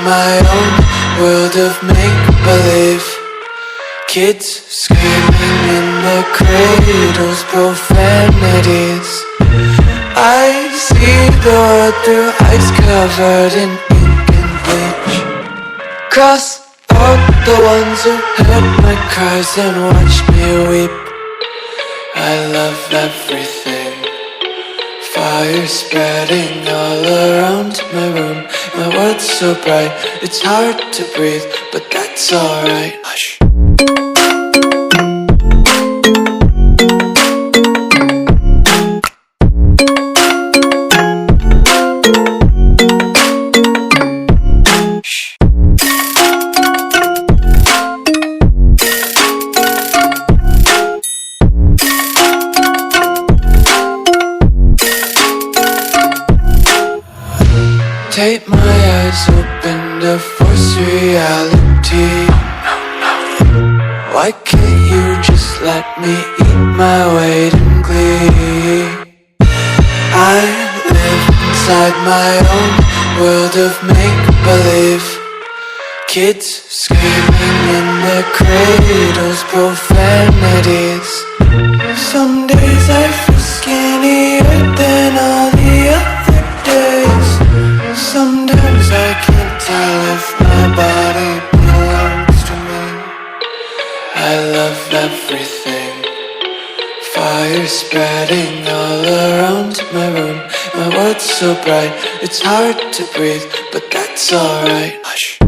my own world of make-believe. Kids screaming in their cradles, profanities. I see the world through eyes covered in ink and bleach. Cross out the ones who heard my cries and watched me weep. I love everything. Fire spreading all around my room. My world's so bright, it's hard to breathe, but that's alright. Hush. Tape my eyes open to force reality. Why can't you just let me eat my weight in glee? I live inside my own world of make-believe. Kids screaming in their cradles, profanities. Some days I feel skinnier than all the other days. Sometimes I can't tell if my body belongs to me. I love everything. Fire spreading all around my room. My world's so bright, it's hard to breathe, but that's alright. Hush.